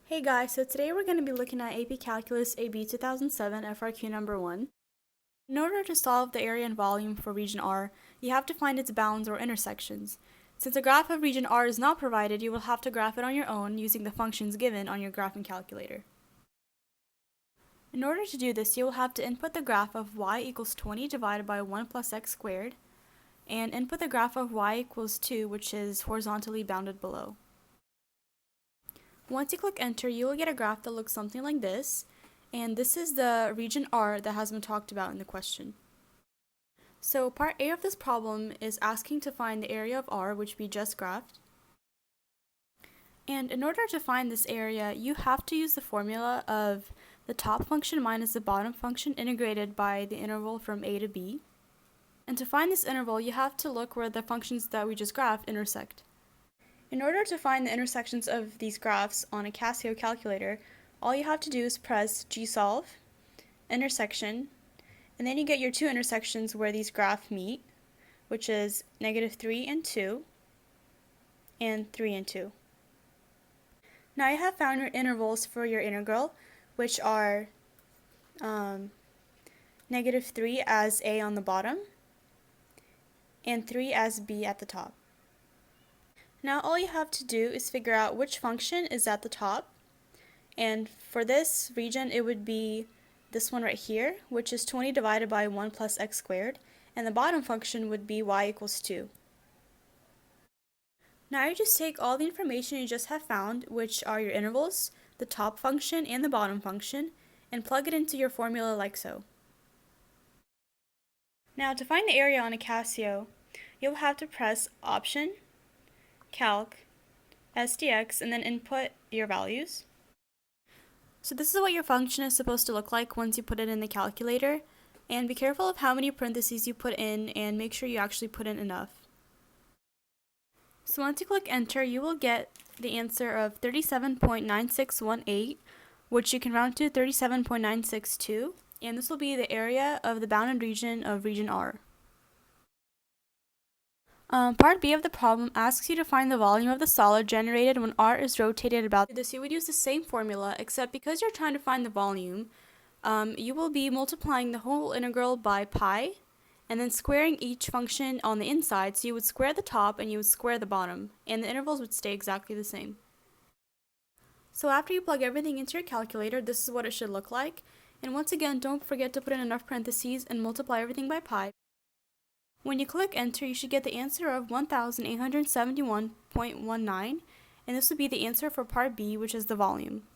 Hey guys, so today we're going to be looking at AP Calculus AB 2007 FRQ number 1. In order to solve the area and volume for region R, you have to find its bounds or intersections. Since a graph of region R is not provided, you will have to graph it on your own using the functions given on your graphing calculator. In order to do this, you will have to input the graph of y equals 20 divided by 1 plus x squared, and input the graph of y equals 2, which is horizontally bounded below. Once you click enter, you will get a graph that looks something like this, and this is the region R that has been talked about in the question. So part A of this problem is asking to find the area of R, which we just graphed. And in order to find this area, you have to use the formula of the top function minus the bottom function integrated by the interval from A to B. And to find this interval, you have to look where the functions that we just graphed intersect. In order to find the intersections of these graphs on a Casio calculator, all you have to do is press gsolve, intersection, and then you get your two intersections where these graphs meet, which is -3 and 2, and 3 and 2. Now you have found your intervals for your integral, which are -3 as A on the bottom, and 3 as B at the top. Now all you have to do is figure out which function is at the top, and for this region it would be this one right here, which is 20 divided by 1 plus x squared, and the bottom function would be y equals 2. Now you just take all the information you just have found, which are your intervals, the top function, and the bottom function, and plug it into your formula like so. Now to find the area on a Casio, you'll have to press Option, Calc, SDX, and then input your values. So this is what your function is supposed to look like once you put it in the calculator, and be careful of how many parentheses you put in and make sure you actually put in enough. So once you click enter, you will get the answer of 37.9618, which you can round to 37.962, and this will be the area of the bounded region of region R. Part B of the problem asks you to find the volume of the solid generated when R is rotated about this. You would use the same formula, except because you're trying to find the volume, you will be multiplying the whole integral by pi, and then squaring each function on the inside, so you would square the top and you would square the bottom, and the intervals would stay exactly the same. So after you plug everything into your calculator, this is what it should look like, and once again, don't forget to put in enough parentheses and multiply everything by pi. When you click enter, you should get the answer of 1871.19, and this would be the answer for part B, which is the volume.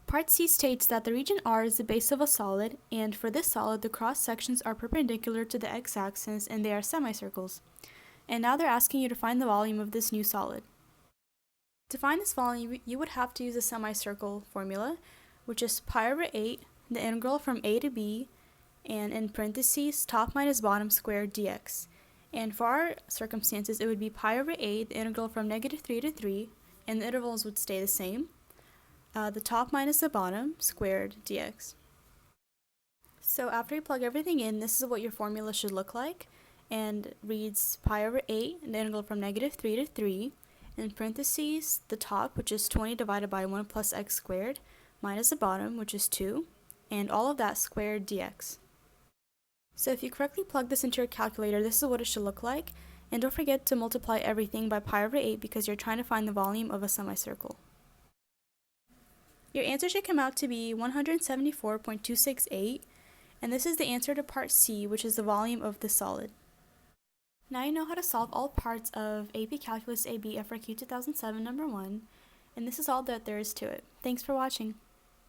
Part C states that the region R is the base of a solid, and for this solid, the cross sections are perpendicular to the x-axis and they are semicircles. And now they're asking you to find the volume of this new solid. To find this volume, you would have to use the semicircle formula, which is pi over 8, the integral from A to B, and in parentheses, top minus bottom squared dx. And for our circumstances, it would be pi over 8, the integral from -3 to 3, and the intervals would stay the same. The top minus the bottom squared dx. So after you plug everything in, this is what your formula should look like, and reads pi over 8, the integral from -3 to 3, in parentheses, the top, which is 20 divided by 1 plus x squared, minus the bottom, which is 2, and all of that squared dx. So if you correctly plug this into your calculator, this is what it should look like, and don't forget to multiply everything by pi over 8 because you're trying to find the volume of a semicircle. Your answer should come out to be 174.268, and this is the answer to part C, which is the volume of the solid. Now you know how to solve all parts of AP Calculus AB FRQ 2007 number 1, and this is all that there is to it. Thanks for watching.